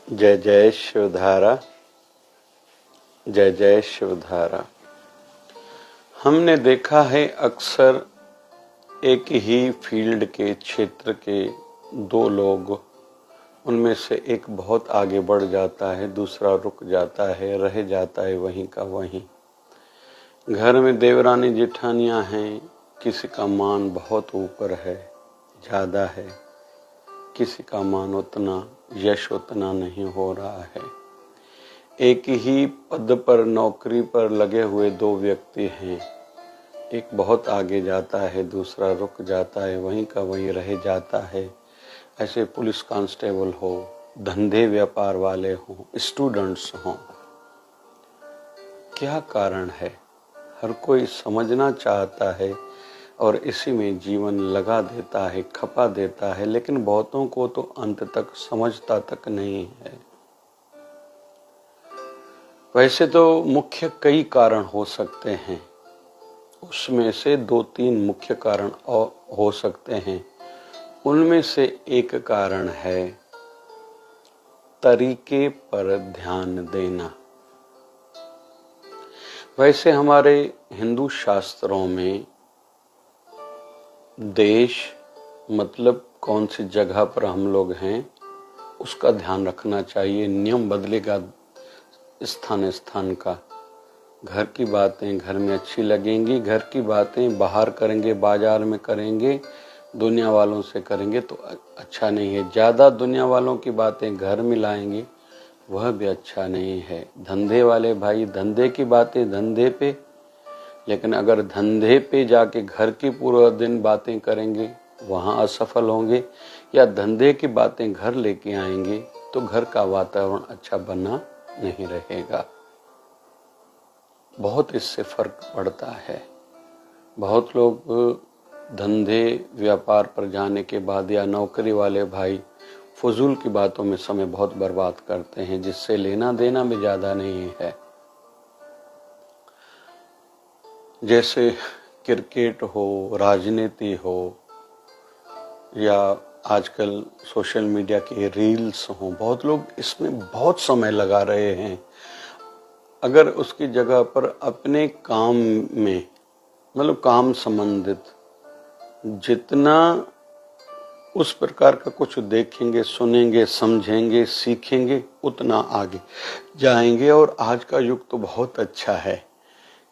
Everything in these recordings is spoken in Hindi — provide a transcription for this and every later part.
जय जय शिवधारा, जय जय शिवधारा। हमने देखा है अक्सर एक ही फील्ड के क्षेत्र के दो लोग, उनमें से एक बहुत आगे बढ़ जाता है, दूसरा रुक जाता है, रह जाता है वहीं का वहीं। घर में देवरानी जेठानियां हैं, किसी का मान बहुत ऊपर है, ज़्यादा है, किसी का मान उतना, यश उतना नहीं हो रहा है। एक ही पद पर, नौकरी पर लगे हुए दो व्यक्ति हैं, एक बहुत आगे जाता है, दूसरा रुक जाता है, वहीं का वहीं रह जाता है। ऐसे पुलिस कांस्टेबल हो, धंधे व्यापार वाले हों, स्टूडेंट्स हों, क्या कारण है? हर कोई समझना चाहता है और इसी में जीवन लगा देता है, खपा देता है, लेकिन बहुतों को तो अंत तक समझता तक नहीं है। वैसे तो मुख्य कई कारण हो सकते हैं, उसमें से दो तीन मुख्य कारण हो सकते हैं। उनमें से एक कारण है तरीके पर ध्यान देना। वैसे हमारे हिंदू शास्त्रों में देश मतलब कौन सी जगह पर हम लोग हैं उसका ध्यान रखना चाहिए। नियम बदलेगा स्थान स्थान का। घर की बातें घर में अच्छी लगेंगी, घर की बातें बाहर करेंगे, बाजार में करेंगे, दुनिया वालों से करेंगे तो अच्छा नहीं है। ज़्यादा दुनिया वालों की बातें घर में लाएंगे वह भी अच्छा नहीं है। धंधे वाले भाई धंधे की बातें धंधे पे, लेकिन अगर धंधे पे जाके घर की पूरा दिन बातें करेंगे वहाँ असफल होंगे, या धंधे की बातें घर लेके आएंगे तो घर का वातावरण अच्छा बना नहीं रहेगा। बहुत इससे फर्क पड़ता है। बहुत लोग धंधे व्यापार पर जाने के बाद या नौकरी वाले भाई फजूल की बातों में समय बहुत बर्बाद करते हैं, जिससे लेना देना भी ज्यादा नहीं है। जैसे क्रिकेट हो, राजनीति हो, या आजकल सोशल मीडिया के रील्स हो, बहुत लोग इसमें बहुत समय लगा रहे हैं। अगर उसकी जगह पर अपने काम में मतलब काम संबंधित जितना उस प्रकार का कुछ देखेंगे, सुनेंगे, समझेंगे, सीखेंगे, उतना आगे जाएंगे। और आज का युग तो बहुत अच्छा है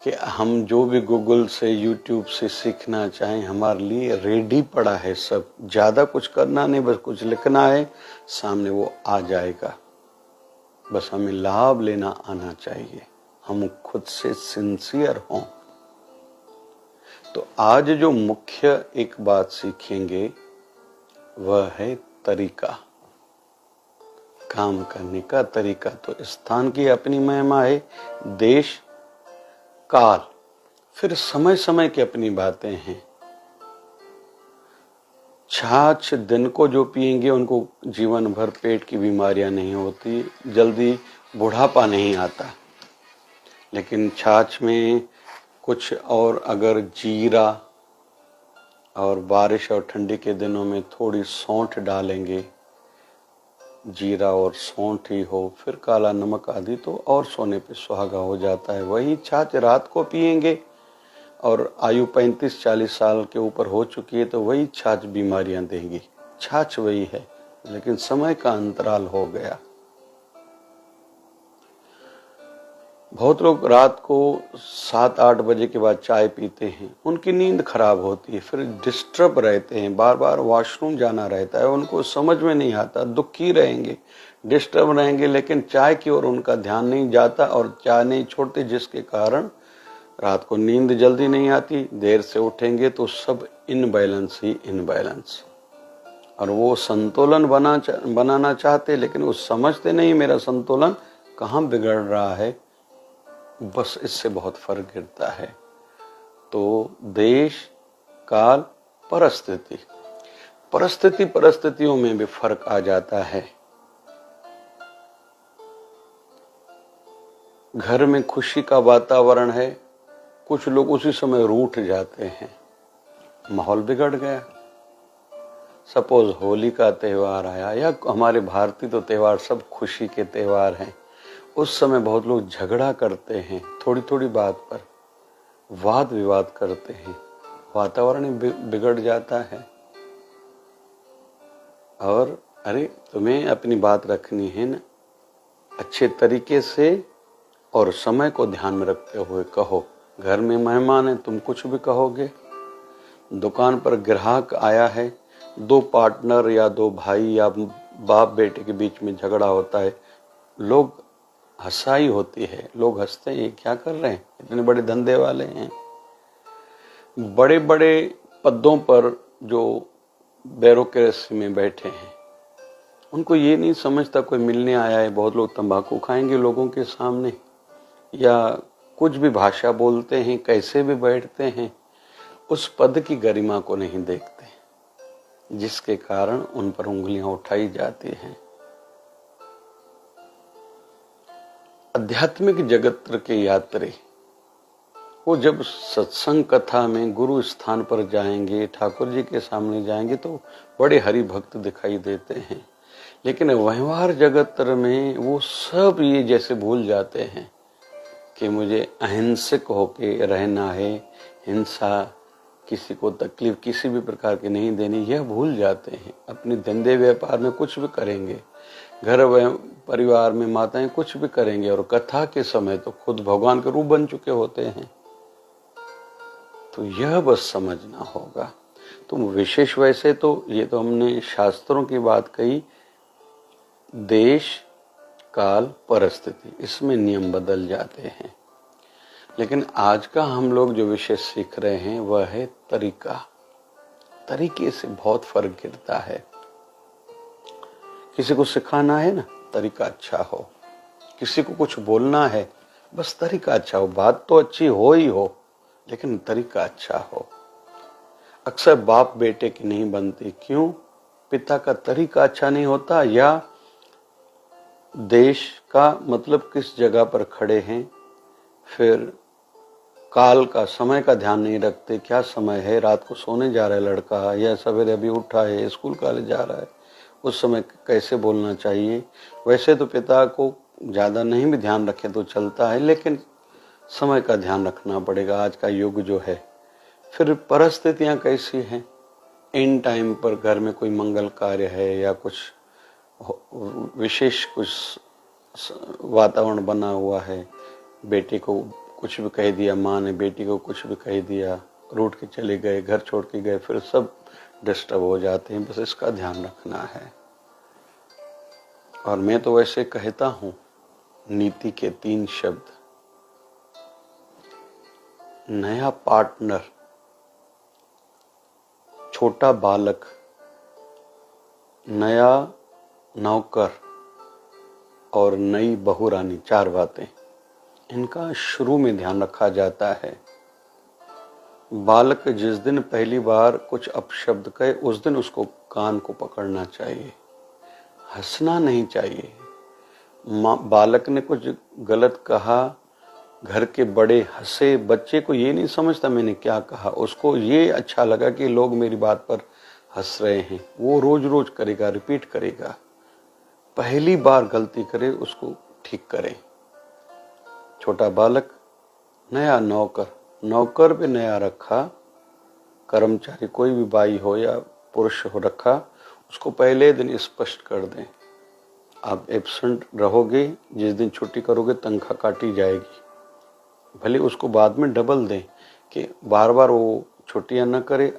कि हम जो भी गूगल से, यूट्यूब से सीखना चाहें हमारे लिए रेडी पड़ा है सब। ज़्यादा कुछ करना नहीं, बस कुछ लिखना है, सामने वो आ जाएगा। बस हमें लाभ लेना आना चाहिए, हम खुद से सिंसियर हों। तो आज जो मुख्य एक बात सीखेंगे वह है तरीका, काम करने का तरीका। तो स्थान की अपनी महिमा है, देश, काल, फिर समय समय की अपनी बातें हैं। छाछ दिन को जो पिएंगे उनको जीवन भर पेट की बीमारियां नहीं होती, जल्दी बुढ़ापा नहीं आता। लेकिन छाछ में कुछ और अगर जीरा और बारिश और ठंडी के दिनों में थोड़ी सौंठ डालेंगे, जीरा और सौंठ ही हो, फिर काला नमक आदि, तो और सोने पे सुहागा हो जाता है। वही छाछ रात को पिएंगे और आयु 35-40 साल के ऊपर हो चुकी है तो वही छाछ बीमारियां देंगी। छाछ वही है, लेकिन समय का अंतराल हो गया। बहुत लोग रात को 7-8 बजे के बाद चाय पीते हैं, उनकी नींद खराब होती है, फिर डिस्टर्ब रहते हैं, बार बार वॉशरूम जाना रहता है, उनको समझ में नहीं आता, दुखी रहेंगे, डिस्टर्ब रहेंगे, लेकिन चाय की ओर उनका ध्यान नहीं जाता और चाय नहीं छोड़ते, जिसके कारण रात को नींद जल्दी नहीं आती, देर से उठेंगे तो सब इनबैलेंस ही इनबैलेंस। और वो संतुलन बनाना चाहते, लेकिन वो समझते नहीं मेरा संतुलन कहाँ बिगड़ रहा है। बस इससे बहुत फर्क गिरता है। तो देश, काल, परिस्थिति, परिस्थितियों में भी फर्क आ जाता है। घर में खुशी का वातावरण है, कुछ लोग उसी समय रूठ जाते हैं, माहौल बिगड़ गया। सपोज होली का त्यौहार आया, या हमारे भारतीय तो त्यौहार सब खुशी के त्यौहार हैं, उस समय बहुत लोग झगड़ा करते हैं, थोड़ी थोड़ी बात पर वाद विवाद करते हैं, वातावरण बिगड़ जाता है। और अरे तुम्हें अपनी बात रखनी है ना, अच्छे तरीके से और समय को ध्यान में रखते हुए कहो। घर में मेहमान है, तुम कुछ भी कहोगे। दुकान पर ग्राहक आया है, दो पार्टनर या दो भाई या बाप बेटे के बीच में झगड़ा होता है, लोग हंसाई होती है, लोग हंसते हैं, ये क्या कर रहे हैं, इतने बड़े धंधे वाले हैं। बड़े बड़े पदों पर जो ब्यूरोक्रेसी में बैठे हैं, उनको ये नहीं समझता कोई मिलने आया है, बहुत लोग तंबाकू खाएंगे लोगों के सामने, या कुछ भी भाषा बोलते हैं, कैसे भी बैठते हैं, उस पद की गरिमा को नहीं देखते, जिसके कारण उन पर उंगलियां उठाई जाती हैं। आध्यात्मिक जगत के यात्री वो जब सत्संग कथा में गुरु स्थान पर जाएंगे, ठाकुर जी के सामने जाएंगे, तो बड़े हरि भक्त दिखाई देते हैं। लेकिन व्यवहार जगत में वो सब ये जैसे भूल जाते हैं कि मुझे अहिंसक होके रहना है, हिंसा, किसी को तकलीफ किसी भी प्रकार की नहीं देनी, यह भूल जाते हैं। अपने धंधे व्यापार में कुछ भी करेंगे, घर परिवार में माताएं कुछ भी करेंगे, और कथा के समय तो खुद भगवान के रूप बन चुके होते हैं। तो यह बस समझना होगा। तो विशेष वैसे तो ये तो हमने शास्त्रों की बात कही, देश काल परिस्थिति, इसमें नियम बदल जाते हैं। लेकिन आज का हम लोग जो विषय सीख रहे हैं वह है तरीका। तरीके से बहुत फर्क गिरता है। किसी को सिखाना है ना, तरीका अच्छा हो। किसी को कुछ बोलना है, बस तरीका अच्छा हो। बात तो अच्छी हो ही हो, लेकिन तरीका अच्छा हो। अक्सर बाप बेटे की नहीं बनती, क्यों? पिता का तरीका अच्छा नहीं होता, या देश का मतलब किस जगह पर खड़े हैं, फिर काल का, समय का ध्यान नहीं रखते। क्या समय है, रात को सोने जा रहा है लड़का, या सवेरे अभी उठा है, स्कूल कॉलेज जा रहा है, उस समय कैसे बोलना चाहिए। वैसे तो पिता को ज़्यादा नहीं भी ध्यान रखे तो चलता है, लेकिन समय का ध्यान रखना पड़ेगा। आज का युग जो है, फिर परिस्थितियाँ कैसी हैं, इन टाइम पर घर में कोई मंगल कार्य है या कुछ विशेष कुछ वातावरण बना हुआ है, बेटे को कुछ भी कह दिया, माँ ने बेटी को कुछ भी कह दिया, रूठ के चले गए, घर छोड़ के गए, फिर सब डिस्टर्ब हो जाते हैं। बस इसका ध्यान रखना है। और मैं तो वैसे कहता हूँ, नीति के 3 शब्द, नया पार्टनर, छोटा बालक, नया नौकर और नई बहुरानी, 4 बातें, इनका शुरू में ध्यान रखा जाता है। बालक जिस दिन पहली बार कुछ अपशब्द कहे, उस दिन उसको कान को पकड़ना चाहिए, हंसना नहीं चाहिए। बालक ने कुछ गलत कहा, घर के बड़े हंसे, बच्चे को ये नहीं समझता मैंने क्या कहा, उसको ये अच्छा लगा कि लोग मेरी बात पर हंस रहे हैं, वो रोज रोज करेगा, रिपीट करेगा। पहली बार गलती करे उसको ठीक करें। छोटा बालक, नया नौकर, नौकर भी नया रखा, कर्मचारी कोई भी बाई हो या पुरुष हो रखा, उसको पहले दिन स्पष्ट कर दें, आप एब्सेंट रहोगे, जिस दिन छुट्टी करोगे तनख्वाह काटी जाएगी। भले उसको बाद में डबल दें कि बार बार वो छुट्टियां न करे,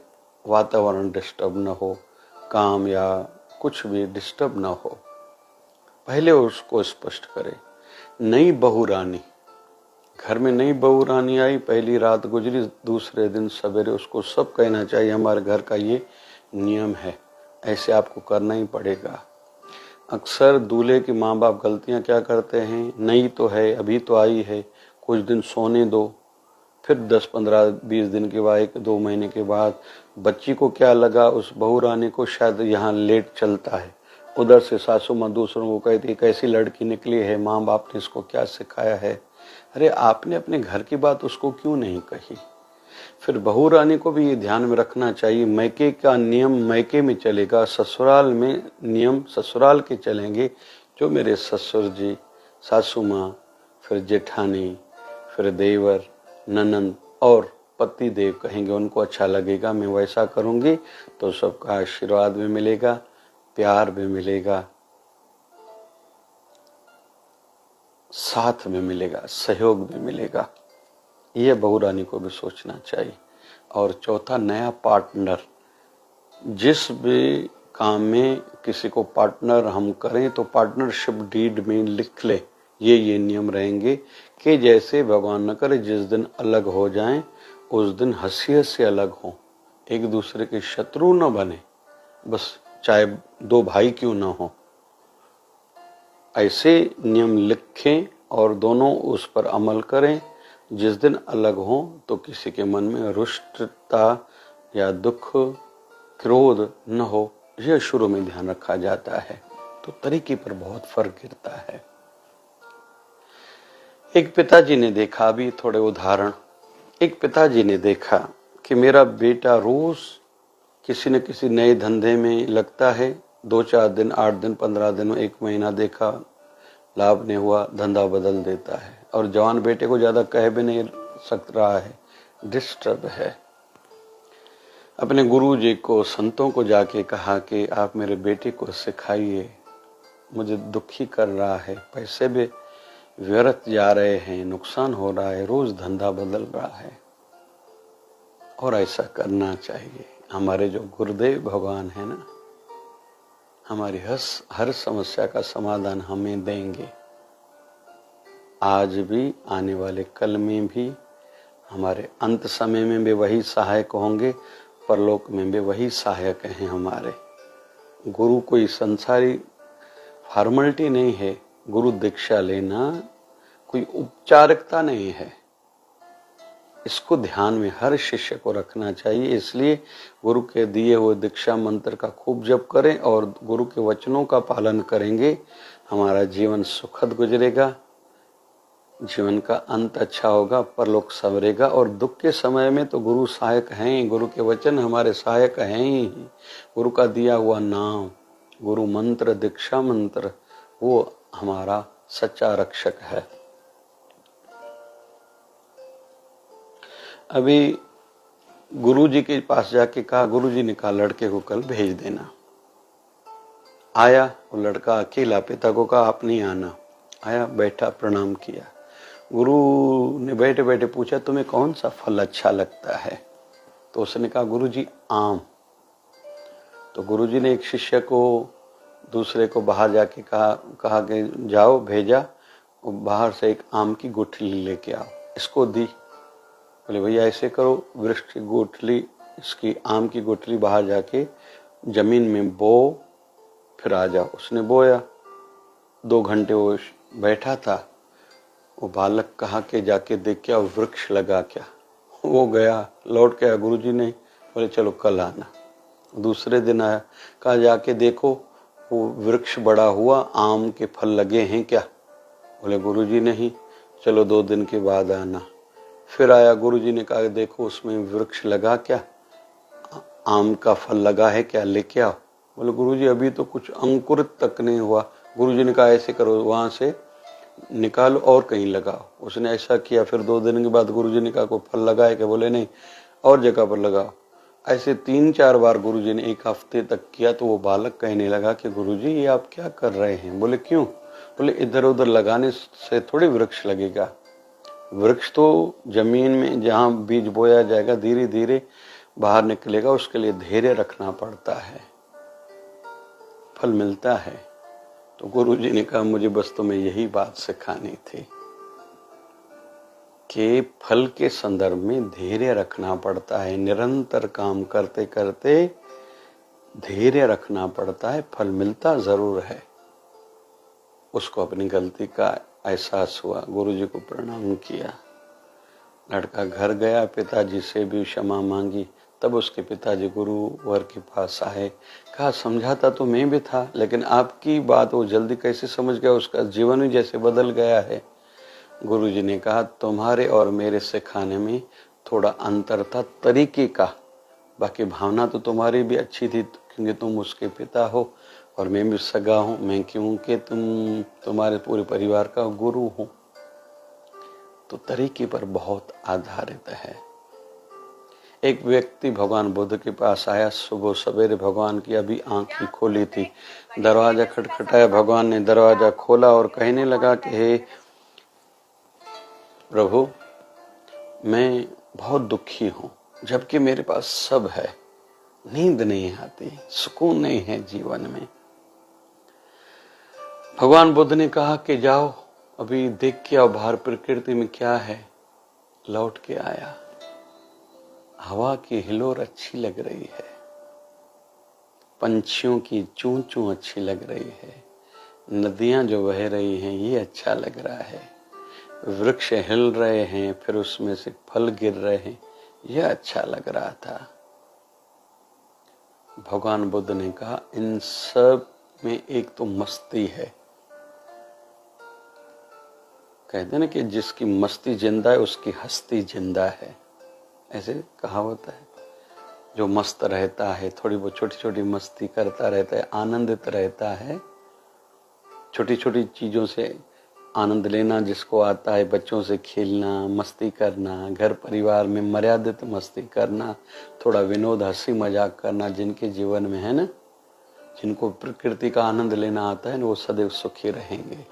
वातावरण डिस्टर्ब न हो, काम या कुछ भी डिस्टर्ब न हो, पहले उसको स्पष्ट करें। नई बहुरानी, घर में नई बहुरानी आई, पहली रात गुजरी, दूसरे दिन सवेरे उसको सब कहना चाहिए, हमारे घर का ये नियम है, ऐसे आपको करना ही पड़ेगा। अक्सर दूल्हे के माँ बाप गलतियाँ क्या करते हैं, नई तो है, अभी तो आई है, कुछ दिन सोने दो, फिर 10, 15, 20 दिन के बाद, 1-2 महीने के बाद बच्ची को क्या लगा, उस बहुरानी को शायद यहाँ लेट चलता है, उधर से सासू माँ दूसरों को कहती है कैसी लड़की निकली है, माँ बाप ने इसको क्या सिखाया है। अरे आपने अपने घर की बात उसको क्यों नहीं कही? फिर बहू रानी को भी ये ध्यान में रखना चाहिए, मैके का नियम मैके में चलेगा, ससुराल में नियम ससुराल के चलेंगे। जो मेरे ससुर जी, सासू माँ, फिर जेठानी, फिर देवर, ननंद और पति देव कहेंगे, उनको अच्छा लगेगा, मैं वैसा करूंगी तो सबका आशीर्वाद भी मिलेगा, प्यार भी मिलेगा, साथ में मिलेगा, सहयोग भी मिलेगा। ये बहू रानी को भी सोचना चाहिए। और चौथा, नया पार्टनर, जिस भी काम में किसी को पार्टनर हम करें तो पार्टनरशिप डीड में लिख ले, ये नियम रहेंगे कि जैसे भगवान न करे जिस दिन अलग हो जाएं उस दिन हंसी से अलग हों, एक दूसरे के शत्रु न बने, बस चाहे दो भाई क्यों ना हो, ऐसे नियम लिखें और दोनों उस पर अमल करें। जिस दिन अलग हो तो किसी के मन में रुष्टता या दुख, क्रोध न हो, यह शुरू में ध्यान रखा जाता है, तो तरीके पर बहुत फर्क गिरता है। एक पिताजी ने देखा, अभी थोड़े उदाहरण, एक पिताजी ने देखा कि मेरा बेटा रोज किसी न किसी नए धंधे में लगता है, 2-4 दिन, 8 दिन, 15 दिन, 1 महीना देखा, लाभ नहीं हुआ, धंधा बदल देता है। और जवान बेटे को ज्यादा कह भी नहीं सक रहा है, डिस्टर्ब है। अपने गुरु जी को, संतों को जाके कहा कि आप मेरे बेटे को सिखाइए, मुझे दुखी कर रहा है, पैसे भी व्यर्थ जा रहे हैं, नुकसान हो रहा है, रोज धंधा बदल रहा है। और ऐसा करना चाहिए। हमारे जो गुरुदेव भगवान है ना, हमारी हर समस्या का समाधान हमें देंगे, आज भी, आने वाले कल में भी, हमारे अंत समय में भी वही सहायक होंगे, परलोक में भी वही सहायक हैं हमारे। गुरु कोई संसारी फॉर्मेलिटी नहीं है, गुरु दीक्षा लेना कोई उपचारिकता नहीं है, इसको ध्यान में हर शिष्य को रखना चाहिए। इसलिए गुरु के दिए हुए दीक्षा मंत्र का खूब जप करें और गुरु के वचनों का पालन करेंगे, हमारा जीवन सुखद गुजरेगा, जीवन का अंत अच्छा होगा, परलोक संवरेगा। और दुख के समय में तो गुरु सहायक हैं, गुरु के वचन हमारे सहायक हैं ही। गुरु का दिया हुआ नाम, गुरु मंत्र, दीक्षा मंत्र, वो हमारा सच्चा रक्षक है। अभी गुरुजी के पास जाके कहा, गुरुजी ने कहा लड़के को कल भेज देना। आया वो लड़का अकेला, पिता को कहा आप नहीं आना। आया, बैठा, प्रणाम किया। गुरु ने बैठे बैठे पूछा तुम्हें कौन सा फल अच्छा लगता है? तो उसने कहा गुरुजी आम। तो गुरुजी ने एक शिष्य को, दूसरे को बाहर जाके कहा कि जाओ, भेजा, बाहर से एक आम की गुठली लेके आओ, इसको दी। बोले भैया ऐसे करो, वृक्ष की गुठली, इसकी आम की गुठली बाहर जाके जमीन में बो, फिर आ जाओ। उसने बोया, 2 घंटे वो बैठा था। वो बालक कहा कि जाके देख क्या वृक्ष लगा क्या। वो गया, लौट के आया, गुरुजी ने बोले चलो कल आना। दूसरे दिन आया, कहा जाके देखो वो वृक्ष बड़ा हुआ, आम के फल लगे हैं क्या? बोले गुरुजी नहीं, चलो 2 दिन के बाद आना। फिर आया, गुरुजी ने कहा देखो उसमें वृक्ष लगा क्या, आम का फल लगा है क्या, लेके आओ। बोले गुरुजी अभी तो कुछ अंकुरित तक नहीं हुआ। गुरुजी ने कहा ऐसे करो, वहां से निकालो और कहीं लगाओ। उसने ऐसा किया। फिर 2 दिन के बाद गुरुजी ने कहा कोई फल लगा है क्या? बोले नहीं, और जगह पर लगाओ। ऐसे 3-4 बार गुरुजी ने 1 हफ्ते तक किया। तो वो बालक कहने लगा कि गुरुजी ये आप क्या कर रहे हैं? बोले क्यों? बोले इधर उधर लगाने से थोड़ी वृक्ष लगेगा, वृक्ष तो जमीन में जहाँ बीज बोया जाएगा धीरे धीरे बाहर निकलेगा, उसके लिए धैर्य रखना पड़ता है, फल मिलता है। तो गुरुजी ने कहा मुझे बस तुम्हें यही बात सिखानी थी कि फल के संदर्भ में धैर्य रखना पड़ता है, निरंतर काम करते करते धैर्य रखना पड़ता है, फल मिलता जरूर है। उसको अपनी गलती का एहसास हुआ, गुरुजी को प्रणाम किया, लड़का घर गया, पिताजी से भी क्षमा मांगी। तब उसके पिताजी गुरुवर के पास आए, कहा समझाता तो मैं भी था, लेकिन आपकी बात वो जल्दी कैसे समझ गया, उसका जीवन ही जैसे बदल गया है। गुरुजी ने कहा तुम्हारे और मेरे सिखाने में थोड़ा अंतर था तरीके का। बाकी भावना तो तुम्हारी भी अच्छी थी, क्योंकि तुम उसके पिता हो और मैं भी सगा हूं। मैं क्योंकि तुम्हारे पूरे परिवार का गुरु हूं, तो तरीके पर बहुत आधारित है। एक व्यक्ति भगवान बुद्ध के पास आया सुबह सवेरे। भगवान की अभी आंख ही खोली थी। दरवाजा खटखटाया, भगवान ने दरवाजा खोला और कहने लगा कि हे प्रभु, मैं बहुत दुखी हूं, जबकि मेरे पास सब है। नींद नहीं आती, सुकून नहीं है जीवन में। भगवान बुद्ध ने कहा कि जाओ अभी देख के आओ बाहर प्रकृति में क्या है। लौट के आया, हवा की हिलोर अच्छी लग रही है, पंछियों की चूं चूं अच्छी लग रही है, नदियां जो बह रही हैं ये अच्छा लग रहा है, वृक्ष हिल रहे हैं फिर उसमें से फल गिर रहे हैं, यह अच्छा लग रहा था। भगवान बुद्ध ने कहा इन सब में एक तो मस्ती है। कहते ना कि जिसकी मस्ती जिंदा है उसकी हस्ती जिंदा है, ऐसे कहावत है। जो मस्त रहता है, थोड़ी बहुत छोटी छोटी मस्ती करता रहता है, आनंदित रहता है, छोटी छोटी चीजों से आनंद लेना जिसको आता है, बच्चों से खेलना, मस्ती करना, घर परिवार में मर्यादित मस्ती करना, थोड़ा विनोद हंसी मजाक करना, जिनके जीवन में है ना, जिनको प्रकृति का आनंद लेना आता है ना, वो सदैव सुखी रहेंगे।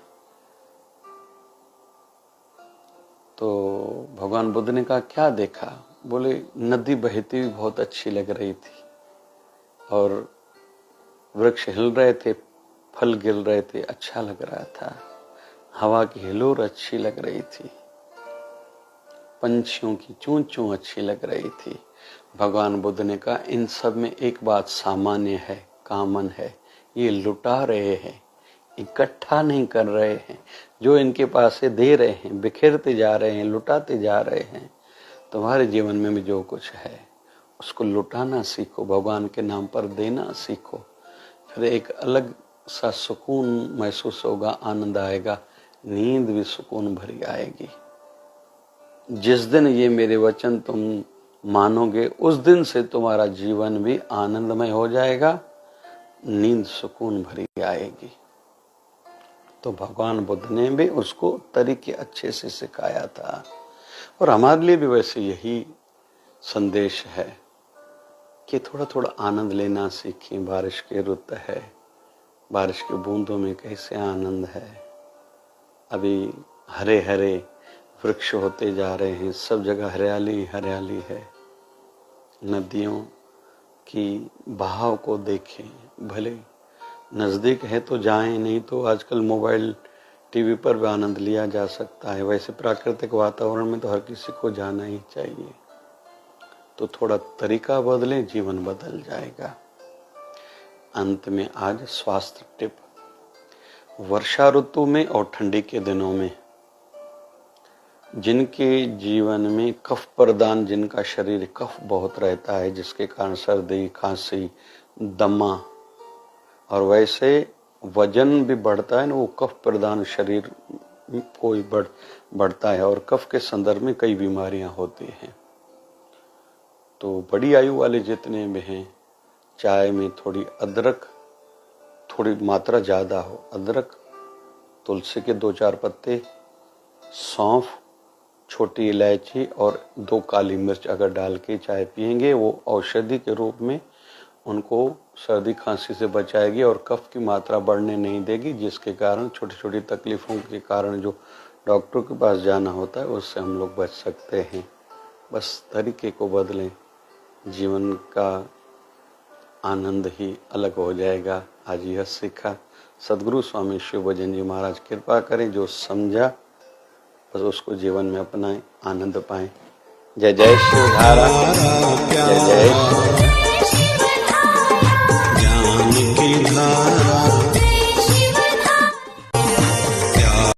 तो भगवान बुद्ध ने कहा क्या देखा? बोले नदी बहती हुई बहुत अच्छी लग रही थी और वृक्ष हिल रहे थे, फल गिर रहे थे, अच्छा लग रहा था, हवा की हिलोर अच्छी लग रही थी, पंछियों की चूं चूं अच्छी लग रही थी। भगवान बुद्ध ने कहा इन सब में एक बात सामान्य है, कॉमन है, ये लुटा रहे हैं, इकट्ठा नहीं कर रहे हैं। जो इनके पास से दे रहे हैं, बिखेरते जा रहे हैं, लुटाते जा रहे हैं। तुम्हारे जीवन में भी जो कुछ है उसको लुटाना सीखो, भगवान के नाम पर देना सीखो, फिर एक अलग सा सुकून महसूस होगा, आनंद आएगा, नींद भी सुकून भरी आएगी। जिस दिन ये मेरे वचन तुम मानोगे उस दिन से तुम्हारा जीवन भी आनंदमय हो जाएगा, नींद सुकून भरी आएगी। तो भगवान बुद्ध ने भी उसको तरीके अच्छे से सिखाया था और हमारे लिए भी वैसे यही संदेश है कि थोड़ा थोड़ा आनंद लेना सीखें। बारिश की रुत है, बारिश की बूंदों में कैसे आनंद है। अभी हरे हरे वृक्ष होते जा रहे हैं, सब जगह हरियाली हरियाली है। नदियों की बहाव को देखें, भले नजदीक है तो जाएं, नहीं तो आजकल मोबाइल टीवी पर भी आनंद लिया जा सकता है। वैसे प्राकृतिक वातावरण में तो हर किसी को जाना ही चाहिए। तो थोड़ा तरीका बदलें, जीवन बदल जाएगा। अंत में आज स्वास्थ्य टिप। वर्षा ऋतु में और ठंडी के दिनों में जिनके जीवन में कफ प्रदान, जिनका शरीर कफ बहुत रहता है, जिसके कारण सर्दी, खांसी, दमा और वैसे वजन भी बढ़ता है ना, वो कफ प्रदान शरीर कोई बढ़ता है और कफ के संदर्भ में कई बीमारियां होती हैं। तो बड़ी आयु वाले जितने भी हैं, चाय में थोड़ी अदरक, थोड़ी मात्रा ज्यादा हो, अदरक, तुलसी के 2-4 पत्ते, सौंफ, छोटी इलायची और 2 काली मिर्च अगर डाल के चाय पिएंगे, वो औषधि के रूप में उनको सर्दी खांसी से बचाएगी और कफ की मात्रा बढ़ने नहीं देगी, जिसके कारण छोटी छोटी तकलीफों के कारण जो डॉक्टर के पास जाना होता है उससे हम लोग बच सकते हैं। बस तरीके को बदलें, जीवन का आनंद ही अलग हो जाएगा। आज यह सीखा। सदगुरु स्वामी शिव भजन जी महाराज कृपा करें, जो समझा बस उसको जीवन में अपनाएं, आनंद पाएं। जय जय शिव धारा।